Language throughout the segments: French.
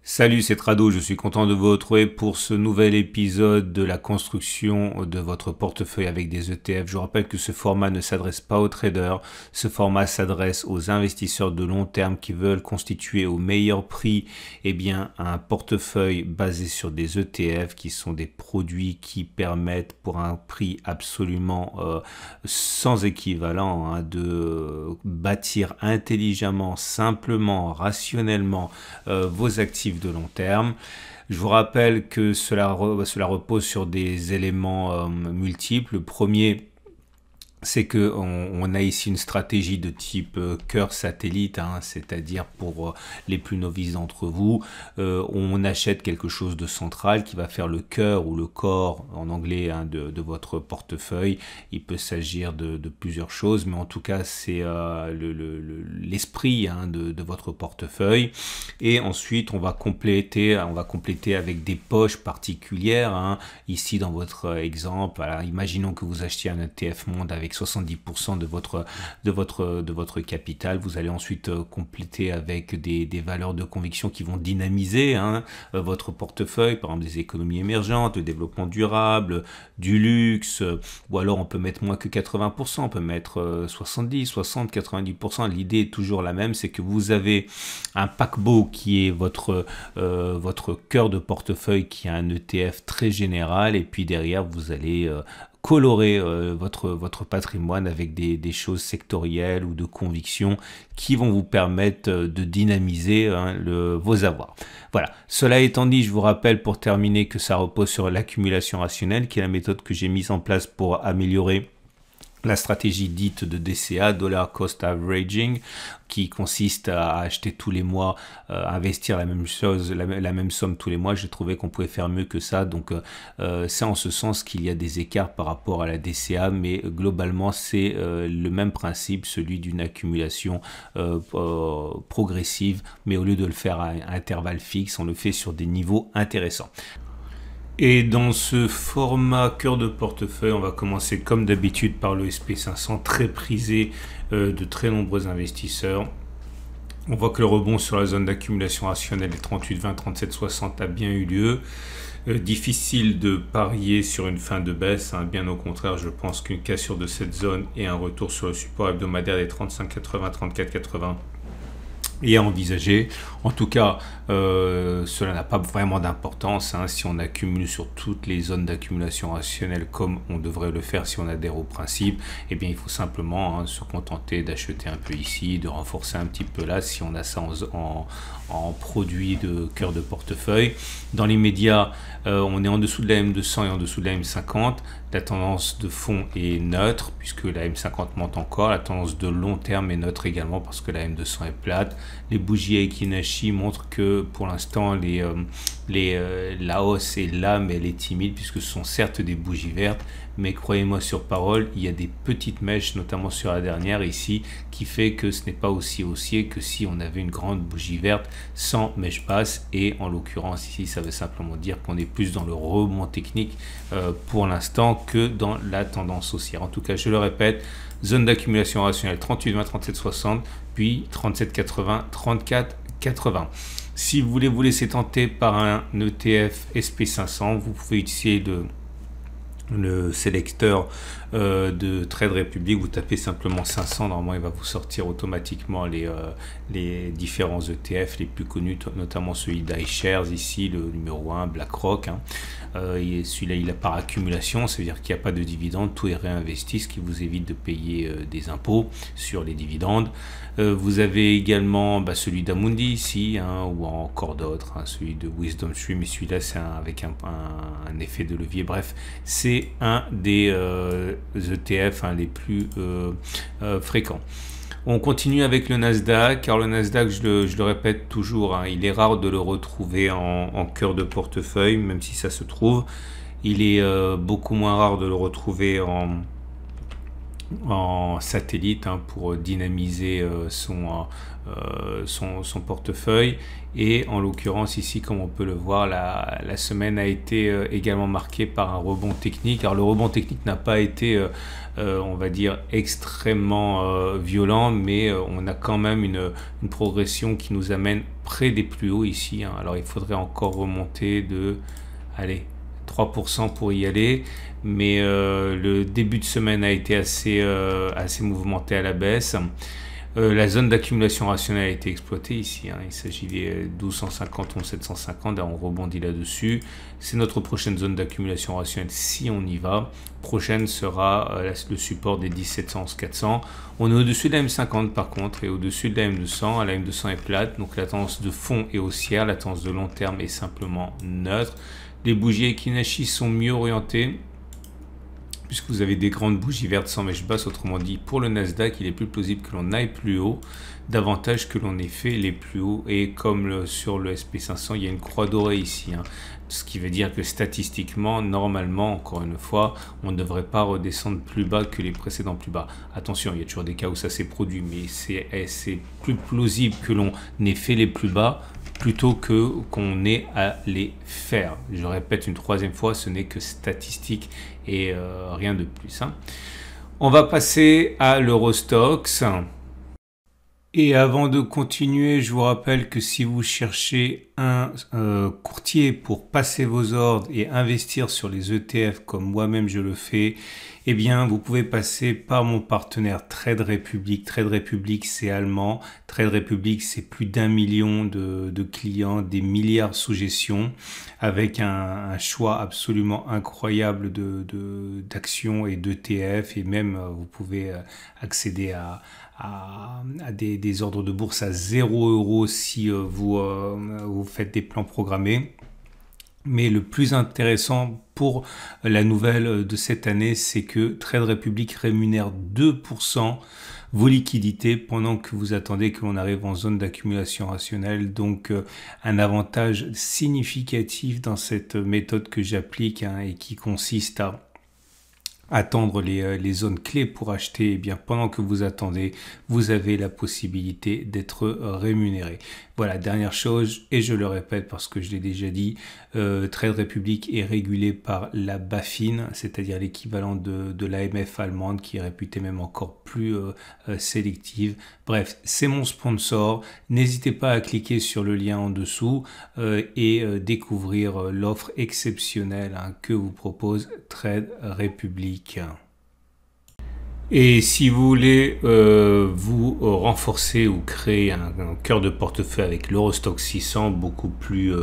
Salut, c'est Trado, je suis content de vous retrouver pour ce nouvel épisode de la construction de votre portefeuille avec des ETF. Je vous rappelle que ce format ne s'adresse pas aux traders, ce format s'adresse aux investisseurs de long terme qui veulent constituer au meilleur prix un portefeuille basé sur des ETF qui sont des produits qui permettent pour un prix absolument sans équivalent de bâtir intelligemment, simplement, rationnellement vos actifs de long terme. Je vous rappelle que cela repose sur des éléments multiples. Le premier, c'est que on a ici une stratégie de type cœur satellite, c'est-à-dire pour les plus novices d'entre vous, on achète quelque chose de central qui va faire le cœur ou le corps en anglais de votre portefeuille. Il peut s'agir de plusieurs choses, mais en tout cas c'est l'esprit de votre portefeuille. Et ensuite on va compléter avec des poches particulières. Ici dans votre exemple, alors, imaginons que vous achetiez un ETF monde avec 70% de votre capital. Vous allez ensuite compléter avec des valeurs de conviction qui vont dynamiser votre portefeuille, par exemple des économies émergentes, le développement durable, du luxe, ou alors on peut mettre moins que 80%, on peut mettre 70, 60, 90%. L'idée est toujours la même, c'est que vous avez un paquebot qui est votre cœur de portefeuille, qui a un ETF très général, et puis derrière vous allez colorer votre patrimoine avec des choses sectorielles ou de conviction qui vont vous permettre de dynamiser vos avoirs. Voilà, cela étant dit, je vous rappelle pour terminer que ça repose sur l'accumulation rationnelle, qui est la méthode que j'ai mise en place pour améliorer la stratégie dite de DCA, Dollar Cost Averaging, qui consiste à acheter tous les mois, investir la même chose, la même somme tous les mois. J'ai trouvé qu'on pouvait faire mieux que ça, donc c'est en ce sens qu'il y a des écarts par rapport à la DCA, mais globalement c'est le même principe, celui d'une accumulation progressive, mais au lieu de le faire à intervalles fixes, on le fait sur des niveaux intéressants. Et dans ce format cœur de portefeuille, on va commencer comme d'habitude par le SP500, très prisé de très nombreux investisseurs. On voit que le rebond sur la zone d'accumulation rationnelle des 38,20, 37,60 a bien eu lieu. Difficile de parier sur une fin de baisse, bien au contraire, je pense qu'une cassure de cette zone et un retour sur le support hebdomadaire des 35,80, 34,80 et à envisager. En tout cas, cela n'a pas vraiment d'importance si on accumule sur toutes les zones d'accumulation rationnelle comme on devrait le faire si on adhère au principe. Il faut simplement se contenter d'acheter un peu ici, de renforcer un petit peu là si on a ça en produit de cœur de portefeuille. Dans les médias, on est en dessous de la M200 et en dessous de la M50. La tendance de fond est neutre puisque la M50 monte encore. La tendance de long terme est neutre également parce que la M200 est plate. Les bougies Aiki montrent que pour l'instant la hausse est là, mais elle est timide puisque ce sont certes des bougies vertes, mais croyez-moi sur parole, il y a des petites mèches, notamment sur la dernière ici, qui fait que ce n'est pas aussi haussier que si on avait une grande bougie verte sans mèche basse. Et en l'occurrence ici, ça veut simplement dire qu'on est plus dans le rebond technique pour l'instant que dans la tendance haussière. En tout cas, je le répète, zone d'accumulation rationnelle 38,20, 37,60, puis 37,80, 34,80. Si vous voulez vous laisser tenter par un ETF SP500, vous pouvez utiliser le sélecteur de Trade Republic. Vous tapez simplement 500, normalement il va vous sortir automatiquement les différents ETF les plus connus, notamment celui d'iShares ici, le numéro 1, BlackRock. Celui-là il a par accumulation, ça veut dire qu'il n'y a pas de dividendes, tout est réinvesti, ce qui vous évite de payer des impôts sur les dividendes. Vous avez également celui d'Amundi ici, ou encore d'autres, celui de Wisdom Stream, mais celui-là c'est avec un effet de levier. Bref, c'est un des ETF les plus fréquents. On continue avec le Nasdaq, car le Nasdaq, je le répète toujours, il est rare de le retrouver en cœur de portefeuille, même si ça se trouve. Il est beaucoup moins rare de le retrouver en satellite pour dynamiser son portefeuille. Et en l'occurrence ici, comme on peut le voir, la semaine a été également marquée par un rebond technique. Alors le rebond technique n'a pas été on va dire extrêmement violent, mais on a quand même une progression qui nous amène près des plus hauts ici. Alors il faudrait encore remonter de 3% pour y aller, mais le début de semaine a été assez mouvementé à la baisse. La zone d'accumulation rationnelle a été exploitée ici, il s'agit des 1250, 11750, on rebondit là-dessus. C'est notre prochaine zone d'accumulation rationnelle si on y va. Prochaine sera le support des 1700, 400. On est au-dessus de la M50 par contre et au-dessus de la M200. La M200 est plate, donc la tendance de fond est haussière, la tendance de long terme est simplement neutre. Les bougies Ekinashi sont mieux orientées, puisque vous avez des grandes bougies vertes sans mèche basse. Autrement dit, pour le Nasdaq, il est plus plausible que l'on aille plus haut, davantage que l'on ait fait les plus hauts. Et comme sur le SP500, il y a une croix dorée ici, ce qui veut dire que statistiquement, normalement, encore une fois, on ne devrait pas redescendre plus bas que les précédents plus bas. Attention, il y a toujours des cas où ça s'est produit, mais c'est plus plausible que l'on ait fait les plus bas plutôt que qu'on ait à les faire. Je répète une troisième fois, ce n'est que statistique et rien de plus. On va passer à l'Eurostoxx. Et avant de continuer, je vous rappelle que si vous cherchez un courtier pour passer vos ordres et investir sur les ETF comme moi-même je le fais, eh bien vous pouvez passer par mon partenaire Trade Republic. Trade Republic, c'est allemand. Trade Republic, c'est plus d'1 million de clients, des milliards sous gestion, avec un choix absolument incroyable d'actions et d'ETF, et même vous pouvez accéder à des ordres de bourse à 0 € si vous faites des plans programmés. Mais le plus intéressant pour la nouvelle de cette année, c'est que Trade Republic rémunère 2% vos liquidités pendant que vous attendez que l'on arrive en zone d'accumulation rationnelle. Donc un avantage significatif dans cette méthode que j'applique et qui consiste à attendre les zones clés pour acheter. Et bien pendant que vous attendez, vous avez la possibilité d'être rémunéré. Voilà, dernière chose, et je le répète parce que je l'ai déjà dit, Trade Republic est régulé par la BaFin, c'est-à-dire l'équivalent de l'AMF allemande, qui est réputée même encore plus sélective. Bref, c'est mon sponsor. N'hésitez pas à cliquer sur le lien en dessous et découvrir l'offre exceptionnelle que vous propose Trade Republic. Et si vous voulez vous renforcer ou créer un cœur de portefeuille avec l'Eurostoxx 600 beaucoup plus,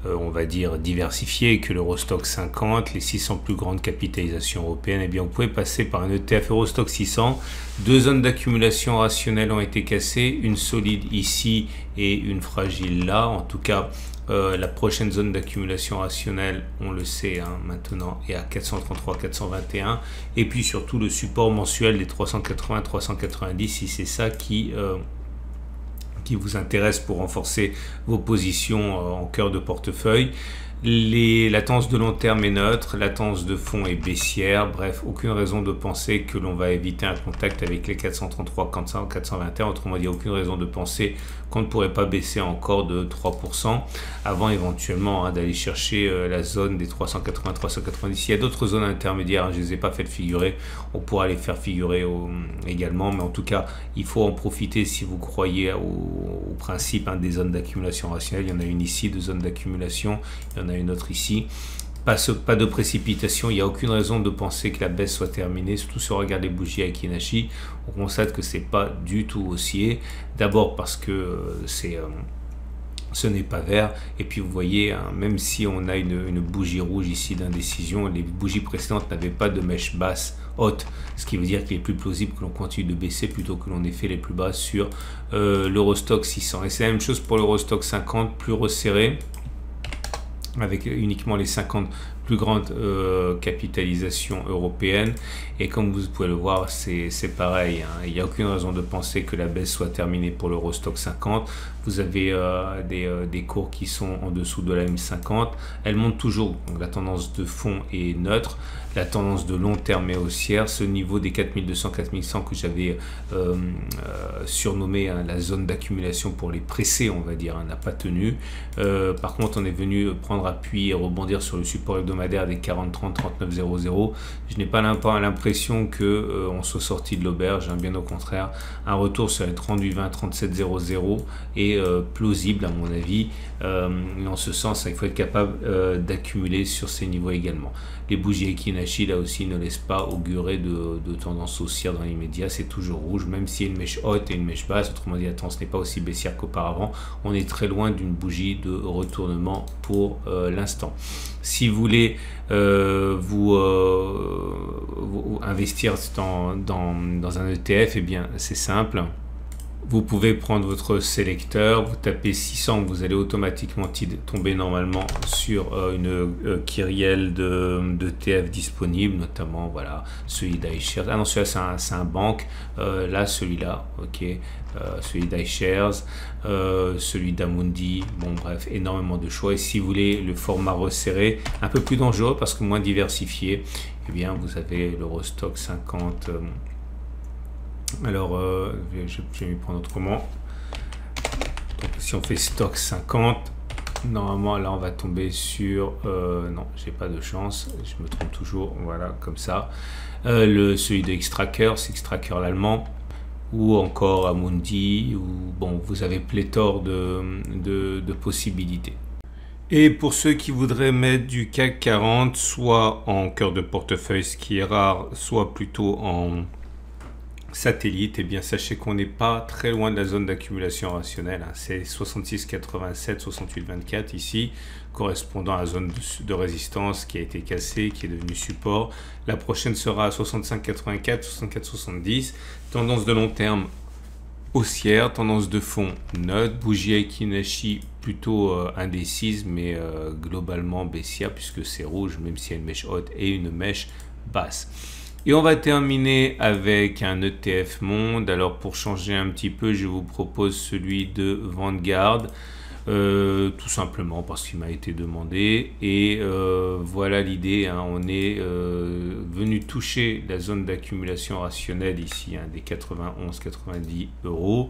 on va dire, diversifié que l'Eurostoxx 50, les 600 plus grandes capitalisations européennes, eh bien vous pouvez passer par un ETF Eurostoxx 600. Deux zones d'accumulation rationnelle ont été cassées, une solide ici et une fragile là. En tout cas, la prochaine zone d'accumulation rationnelle, on le sait maintenant, est à 433-421. Et puis surtout le support mensuel des 380-390, si c'est ça qui vous intéresse pour renforcer vos positions en cœur de portefeuille. La tendance de long terme est neutre, la tendance de fond est baissière. Bref, aucune raison de penser que l'on va éviter un contact avec les 433, 421. Autrement dit, aucune raison de penser qu'on ne pourrait pas baisser encore de 3% avant éventuellement d'aller chercher la zone des 380, 390. Il y a d'autres zones intermédiaires, je ne les ai pas fait figurer, on pourra les faire figurer également, mais en tout cas, il faut en profiter si vous croyez au principe des zones d'accumulation rationnelle. Il y en a une ici de zone d'accumulation, il y en a une autre ici. Pas de précipitation, il n'y a aucune raison de penser que la baisse soit terminée, surtout si on regarde les bougies Ekinashi, on constate que c'est pas du tout haussier. D'abord parce que ce n'est pas vert, et puis vous voyez, même si on a une bougie rouge ici d'indécision, les bougies précédentes n'avaient pas de mèche basse haute, ce qui veut dire qu'il est plus plausible que l'on continue de baisser plutôt que l'on ait fait les plus bas sur l'Eurostoxx 600. Et c'est la même chose pour l'Eurostoxx 50, plus resserré, avec uniquement les 50 plus grandes capitalisations européennes. Et comme vous pouvez le voir, c'est pareil, il n'y a aucune raison de penser que la baisse soit terminée pour l'Eurostoxx 50. vous avez des cours qui sont en dessous de la M50. Elle monte toujours, donc la tendance de fond est neutre, la tendance de long terme est haussière. Ce niveau des 4200-4100 que j'avais surnommé la zone d'accumulation pour les pressés, on va dire, n'a pas tenu. Par contre, on est venu prendre appui et rebondir sur le support hebdomadaire des 40-30-39-00. Je n'ai pas l'impression que on soit sorti de l'auberge, hein, bien au contraire. Un retour sur les 38-20-37-00 est plausible à mon avis. Et en ce sens, il faut être capable d'accumuler sur ces niveaux également. Les bougies Ekinashi, là aussi, ne laissent pas augurer de tendance haussière dans l'immédiat. C'est toujours rouge, même s'il y a une mèche haute et une mèche basse. Autrement dit, la tendance n'est pas aussi baissière qu'auparavant. On est très loin d'une bougie de retournement pour l'instant. Si vous voulez vous investir dans un ETF, eh bien, c'est simple. Vous pouvez prendre votre sélecteur, vous tapez 600, vous allez automatiquement tomber normalement sur une kyrielle de TF disponibles, notamment voilà, celui d'iShares. Ah non, celui-là c'est un banque, là celui-là, ok, celui d'iShares, celui d'Amundi, bon bref, énormément de choix. Et si vous voulez le format resserré, un peu plus dangereux parce que moins diversifié, eh bien vous avez l'Eurostoxx 50. Alors, je vais m'y prendre autrement. Donc, si on fait stock 50, normalement, là, on va tomber sur... non, j'ai pas de chance. Je me trompe toujours. Voilà, comme ça. Celui de Xtrackers, c'est Xtrackers l'allemand. Ou encore Amundi. Ou, bon, vous avez pléthore de possibilités. Et pour ceux qui voudraient mettre du CAC 40, soit en cœur de portefeuille, ce qui est rare, soit plutôt en satellite, et bien sachez qu'on n'est pas très loin de la zone d'accumulation rationnelle, hein. C'est 66,87, 68,24 ici, correspondant à la zone de résistance qui a été cassée, qui est devenue support. La prochaine sera à 65,84, 64,70. Tendance de long terme haussière, tendance de fond neutre, bougie Ekinashi plutôt indécise, mais globalement baissière puisque c'est rouge, même s'il y a une mèche haute et une mèche basse. Et on va terminer avec un ETF monde. Alors pour changer un petit peu, je vous propose celui de Vanguard, tout simplement parce qu'il m'a été demandé. Et voilà l'idée, hein. On est venu toucher la zone d'accumulation rationnelle ici, hein, des 91-90 euros.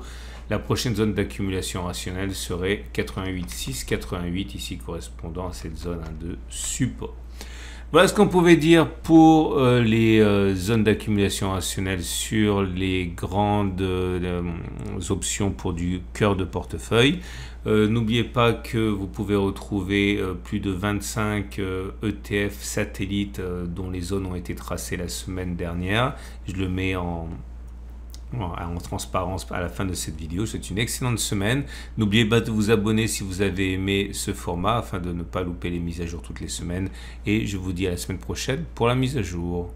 La prochaine zone d'accumulation rationnelle serait 88,6, 88 ici, correspondant à cette zone, hein, de support. Voilà ce qu'on pouvait dire pour les zones d'accumulation rationnelle sur les grandes options pour du cœur de portefeuille. N'oubliez pas que vous pouvez retrouver plus de 25 ETF satellites dont les zones ont été tracées la semaine dernière. Je le mets en transparence à la fin de cette vidéo. C'est une excellente semaine. N'oubliez pas de vous abonner si vous avez aimé ce format afin de ne pas louper les mises à jour toutes les semaines. Et je vous dis à la semaine prochaine pour la mise à jour.